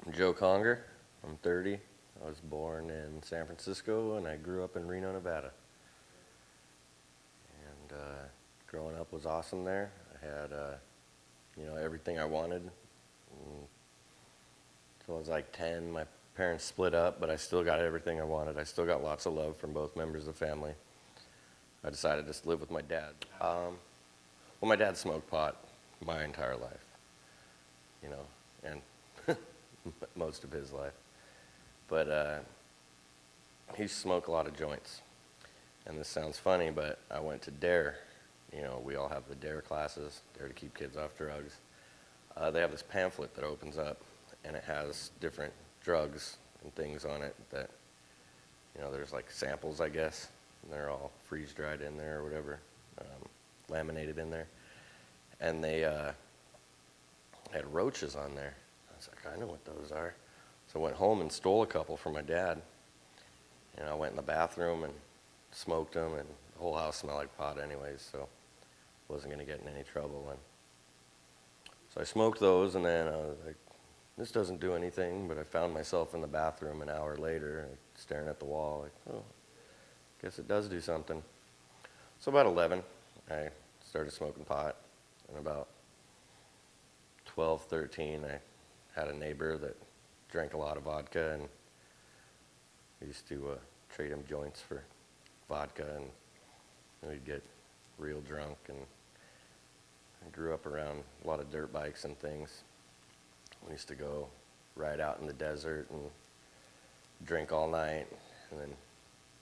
I'm Joe Conger. I'm 30. I was born in San Francisco and I grew up in Reno, Nevada. And growing up was awesome there. I had, everything I wanted. Until I was like 10, my parents split up, but I still got everything I wanted. I still got lots of love from both members of the family. I decided to live with my dad. Well, my dad smoked pot my entire life, and most of his life. But he smoked a lot of joints. And this sounds funny, but I went to DARE. We all have the DARE classes, DARE to keep kids off drugs. They have this pamphlet that opens up, and it has different drugs and things on it that, there's like samples, I guess, and they're all freeze-dried in there or whatever, laminated in there. And they had roaches on there. I was like, I know what those are. So I went home and stole a couple from my dad. And I went in the bathroom and smoked them, and the whole house smelled like pot anyways, so wasn't going to get in any trouble. And so I smoked those, and then I was like, this doesn't do anything, but I found myself in the bathroom an hour later, staring at the wall, like, oh, guess it does do something. So about 11, I started smoking pot, and about 12, 13, I had a neighbor that drank a lot of vodka, and we used to trade him joints for vodka, and we'd get real drunk. And I grew up around a lot of dirt bikes and things. We used to go ride out in the desert and drink all night, and then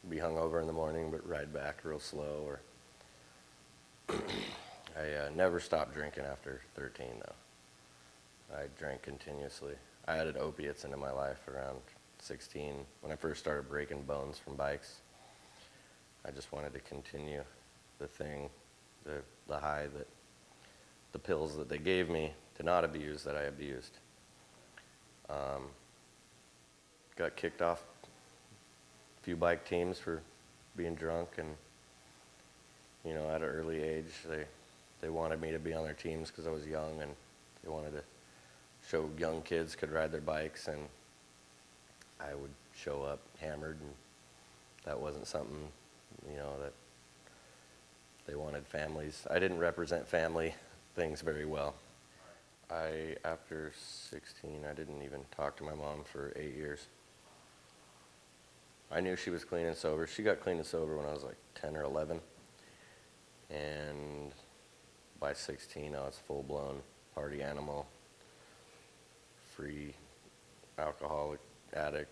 be hungover in the morning, but ride back real slow. Or I never stopped drinking after 13, though. I drank continuously. I added opiates into my life around 16 when I first started breaking bones from bikes. I just wanted to continue the thing, the high that the pills that they gave me to not abuse that I abused. Got kicked off a few bike teams for being drunk, and at an early age they wanted me to be on their teams because I was young, and they wanted to show young kids could ride their bikes, and I would show up hammered, and that wasn't something, that they wanted families. I didn't represent family things very well. After 16, I didn't even talk to my mom for 8 years. I knew she was clean and sober. She got clean and sober when I was like 10 or 11. And by 16, I was full-blown party animal, free alcoholic addict,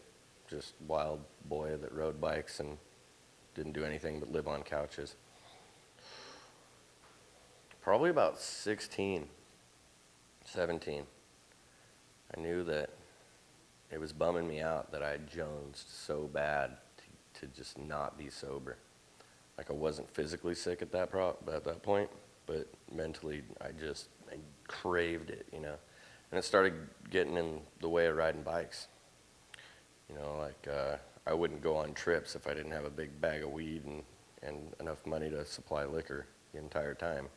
just wild boy that rode bikes and didn't do anything but live on couches. Probably about 16, 17, I knew that it was bumming me out that I had jonesed so bad to just not be sober. Like, I wasn't physically sick at that point, but mentally I craved it, And it started getting in the way of riding bikes. I wouldn't go on trips if I didn't have a big bag of weed and enough money to supply liquor the entire time.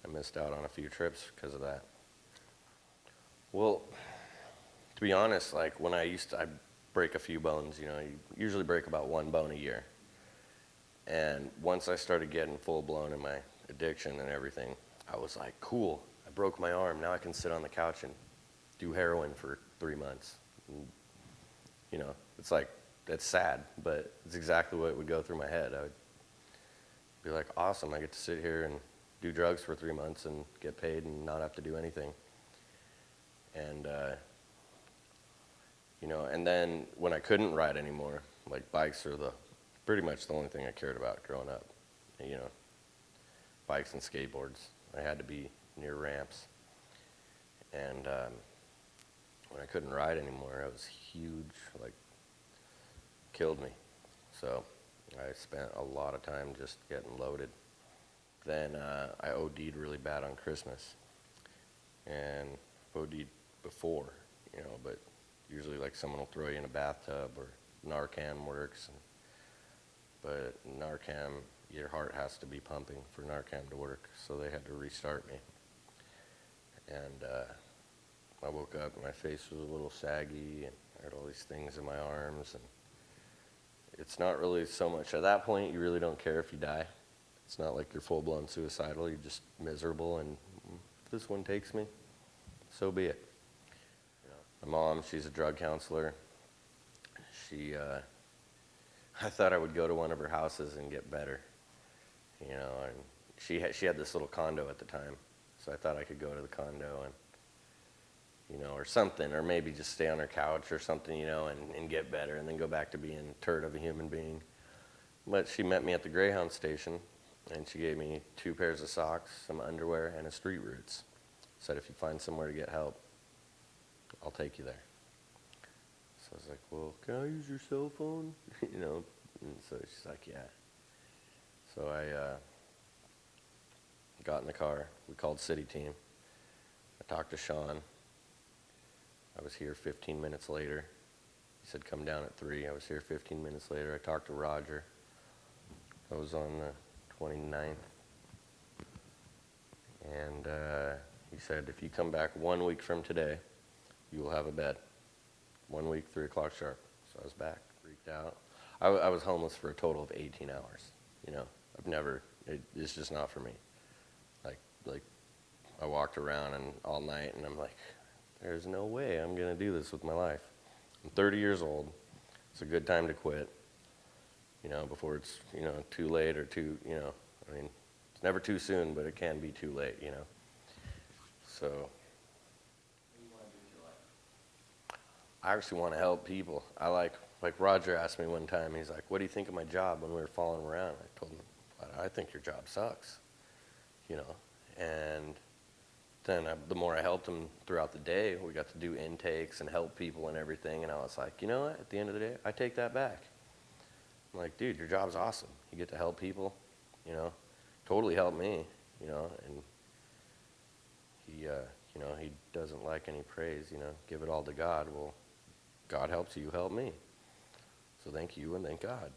I missed out on a few trips because of that. Well, to be honest, like when I break a few bones, you usually break about one bone a year. And once I started getting full blown in my addiction and everything, I was like, cool, I broke my arm. Now I can sit on the couch and do heroin for 3 months. And, it's like, it's sad, but it's exactly what would go through my head. I would be like, awesome, I get to sit here and do drugs for 3 months and get paid and not have to do anything. And, and then when I couldn't ride anymore, like bikes are pretty much the only thing I cared about growing up. Bikes and skateboards. I had to be near ramps. And when I couldn't ride anymore, it was huge, like, killed me. So I spent a lot of time just getting loaded. Then I OD'd really bad on Christmas. And OD'd before, but usually like someone will throw you in a bathtub or Narcan works. But Narcan, your heart has to be pumping for Narcan to work, so they had to restart me. And I woke up and my face was a little saggy, and I had all these things in my arms. And it's not really so much, at that point, you really don't care if you die. It's not like you're full-blown suicidal. You're just miserable, and if this one takes me, so be it. My mom, she's a drug counselor. I thought I would go to one of her houses and get better, and she had this little condo at the time, so I thought I could go to the condo and, or something, or maybe just stay on her couch or something, and get better, and then go back to being a turd of a human being. But she met me at the Greyhound station, and she gave me 2 pairs of socks, some underwear, and a street roots. Said, if you find somewhere to get help, I'll take you there. So I was like, well, can I use your cell phone? And so she's like, yeah. So I got in the car. We called City Team. I talked to Sean. I was here 15 minutes later. He said, come down at 3. I was here 15 minutes later. I talked to Roger. I was on the 29th. And he said, if you come back 1 week from today, you will have a bed. 1 week, 3 o'clock sharp. So I was back, freaked out. I was homeless for a total of 18 hours. I've never, it's just not for me. Like I walked around and all night, and I'm like, there's no way I'm going to do this with my life. I'm 30 years old. It's a good time to quit, before it's, too late or too, it's never too soon, but it can be too late, So I actually want to help people. I like Roger asked me one time, he's like, what do you think of my job when we were following around? I told him, I think your job sucks, and then the more I helped him throughout the day, we got to do intakes and help people and everything, and I was like, you know what, at the end of the day, I take that back. I'm like, dude, your job's awesome. You get to help people, totally help me, and he doesn't like any praise, give it all to God. Well, God helps you, help me. So thank you and thank God,